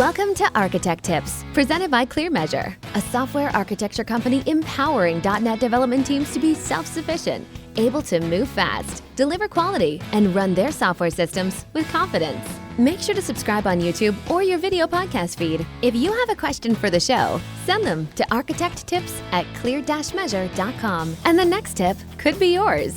Welcome to Architect Tips, presented by ClearMeasure, a software architecture company empowering .NET development teams to be self-sufficient, able to move fast, deliver quality, and run their software systems with confidence. Make sure to subscribe on YouTube or your video podcast feed. If you have a question for the show, send them to architecttips@clear-measure.com, and the next tip could be yours.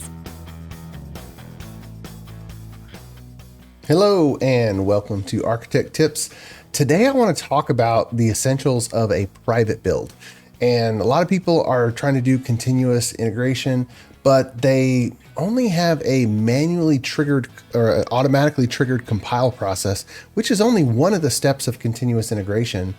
Hello and welcome to Architect Tips. Today I want to talk about the essentials of a private build. And a lot of people are trying to do continuous integration, but they only have a manually triggered or automatically triggered compile process, which is only one of the steps of continuous integration.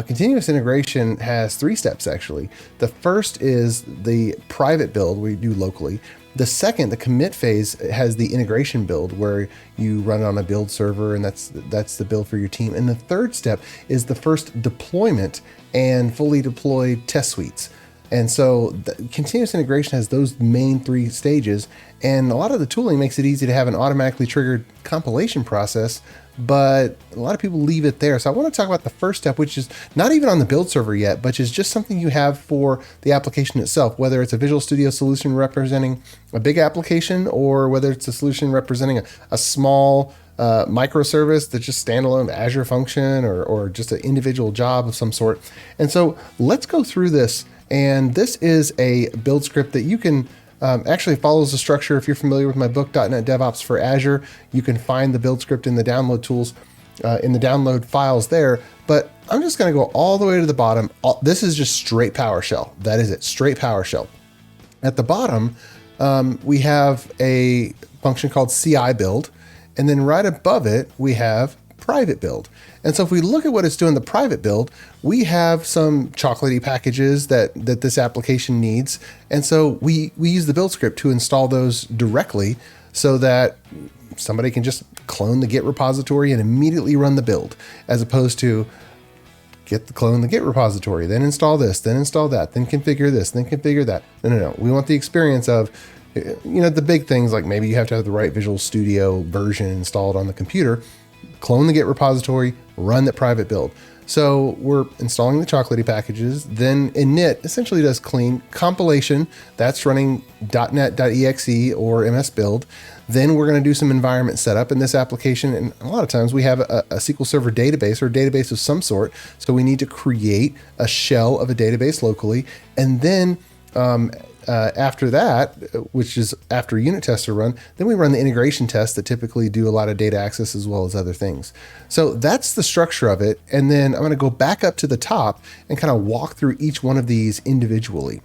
Continuous integration has 3 steps actually. The first is the private build we do locally. The second, the commit phase, has the integration build where you run on a build server, and that's the build for your team. And the third step is the first deployment and fully deployed test suites. And so the continuous integration has those main 3 stages, and a lot of the tooling makes it easy to have an automatically triggered compilation process, but a lot of people leave it there. So I want to talk about the first step, which is not even on the build server yet, but is just something you have for the application itself, whether it's a Visual Studio solution representing a big application or whether it's a solution representing a small microservice that's just standalone Azure function or just an individual job of some sort. And so let's go through this. And this is a build script that you can actually follows the structure. If you're familiar with my book, .NET DevOps for Azure, you can find the build script in the download tools, in the download files there. But I'm just going to go all the way to the bottom. This is just straight PowerShell. That is it, straight PowerShell. At the bottom, we have a function called CI build. And then right above it, we have private build. And so if we look at what it's doing, the private build, we have some chocolatey packages that this application needs. And so we use the build script to install those directly so that somebody can just clone the Git repository and immediately run the build, as opposed to clone the Git repository, then install this, then install that, then configure this, then configure that. No. We want the experience of, the big things like maybe you have to have the right Visual Studio version installed on the computer, clone the Git repository, run the private build. So we're installing the chocolatey packages. Then init essentially does clean compilation. That's running .NET.exe or MS Build. Then we're going to do some environment setup in this application. And a lot of times we have a SQL Server database or a database of some sort. So we need to create a shell of a database locally. And then after that, which is after unit tests are run, then we run the integration tests that typically do a lot of data access as well as other things. So that's the structure of it. And then I'm going to go back up to the top and kind of walk through each one of these individually.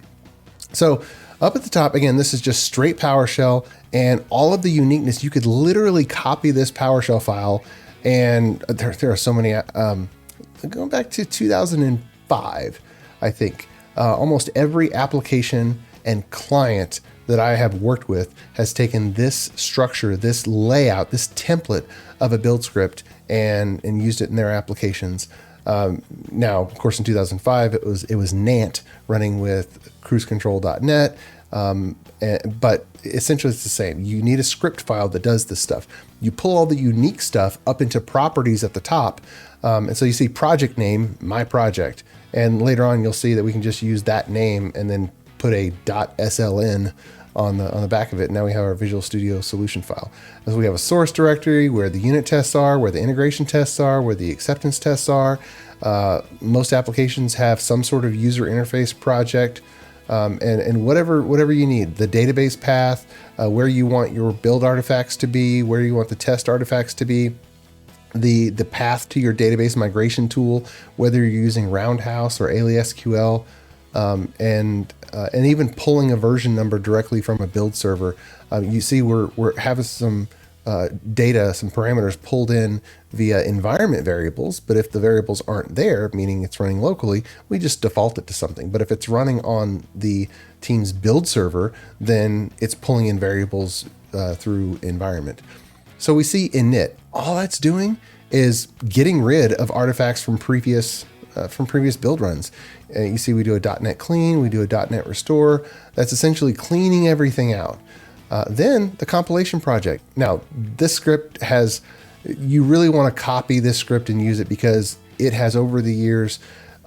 So up at the top, again, this is just straight PowerShell and all of the uniqueness. You could literally copy this PowerShell file, and there are so many, going back to 2005, I think, almost every application and client that I have worked with has taken this structure, this layout, this template of a build script and used it in their applications. Now, of course, in 2005, it was Nant running with cruisecontrol.net, but essentially it's the same. You need a script file that does this stuff. You pull all the unique stuff up into properties at the top, and so you see project name, my project, and later on you'll see that we can just use that name and then put a .sln on the back of it. Now we have our Visual Studio solution file. So we have a source directory where the unit tests are, where the integration tests are, where the acceptance tests are. Most applications have some sort of user interface project, and whatever you need. The database path, where you want your build artifacts to be, where you want the test artifacts to be. The path to your database migration tool, whether you're using Roundhouse or AliSQL, and even pulling a version number directly from a build server. You see we're having some data, some parameters pulled in via environment variables, but if the variables aren't there, meaning it's running locally, we just default it to something. But if it's running on the team's build server, then it's pulling in variables through environment. So we see init, all that's doing is getting rid of artifacts from previous build runs. You see we do a .NET clean, we do a .NET restore. That's essentially cleaning everything out. Then the compilation project. Now, this script has, you really want to copy this script and use it because it has over the years,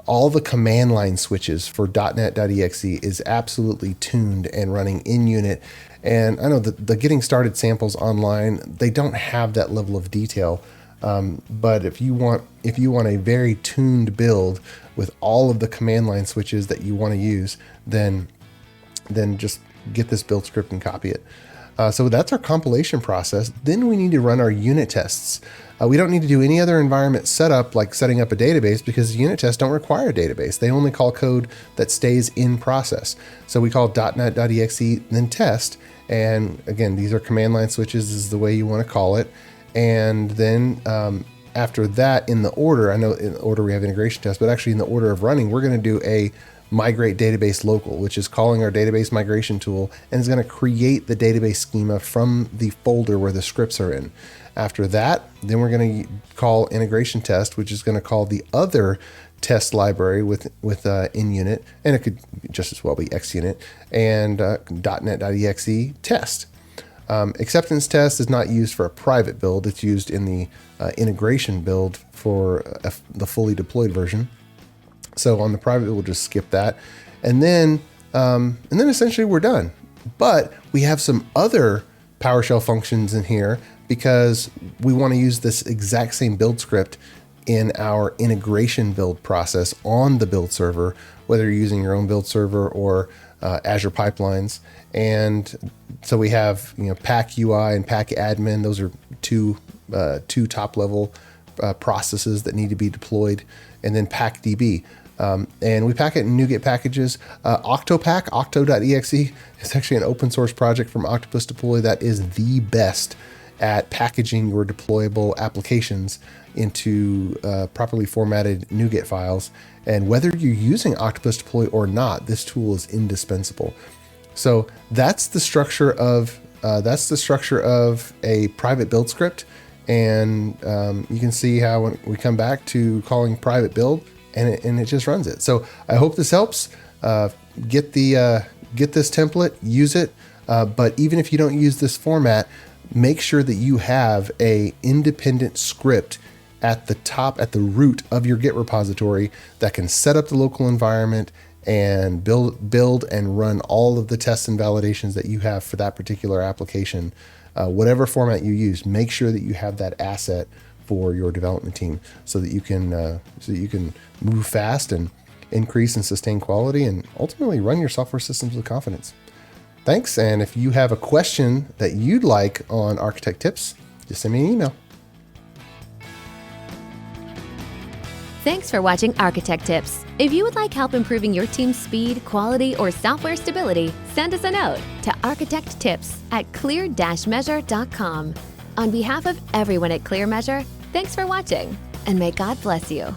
all the command line switches for .NET.exe is absolutely tuned and running in unit. And I know the getting started samples online, they don't have that level of detail. But if you want a very tuned build with all of the command line switches that you want to use, then just get this build script and copy it. So that's our compilation process. Then we need to run our unit tests. We don't need to do any other environment setup like setting up a database, because unit tests don't require a database. They only call code that stays in process. So we call .NET.exe then test. And again, these are command line switches is the way you want to call it. And then after that, in the order, I know in the order we have integration tests, but actually in the order of running, we're going to do a migrate database local, which is calling our database migration tool, and is going to create the database schema from the folder where the scripts are in. After that, then we're going to call integration test, which is going to call the other test library with in unit, and it could just as well be xunit, and .NET.exe test. Acceptance test is not used for a private build. It's used in the integration build for the fully deployed version. So on the private, we'll just skip that. And then essentially we're done. But we have some other PowerShell functions in here because we want to use this exact same build script in our integration build process on the build server, whether you're using your own build server or Azure pipelines. And so we have, Pack UI and Pack Admin. Those are two top level processes that need to be deployed, and then PackDB. And we pack it in NuGet packages. Octopack, octo.exe, is actually an open source project from Octopus Deploy that is the best at packaging your deployable applications into properly formatted NuGet files. And whether you're using Octopus Deploy or not, this tool is indispensable. So that's the structure of a private build script. And you can see how when we come back to calling private build, and it just runs it. So I hope this helps. Get this template, use it. But even if you don't use this format, make sure that you have a independent script at the top, at the root of your Git repository that can set up the local environment and build and run all of the tests and validations that you have for that particular application. Whatever format you use, make sure that you have that asset for your development team so that you can move fast and increase and sustain quality and ultimately run your software systems with confidence. Thanks. And if you have a question that you'd like on Architect Tips, just send me an email. Thanks for watching Architect Tips. If you would like help improving your team's speed, quality, or software stability, send us a note to architecttips@clear-measure.com. On behalf of everyone at ClearMeasure, thanks for watching, and may God bless you.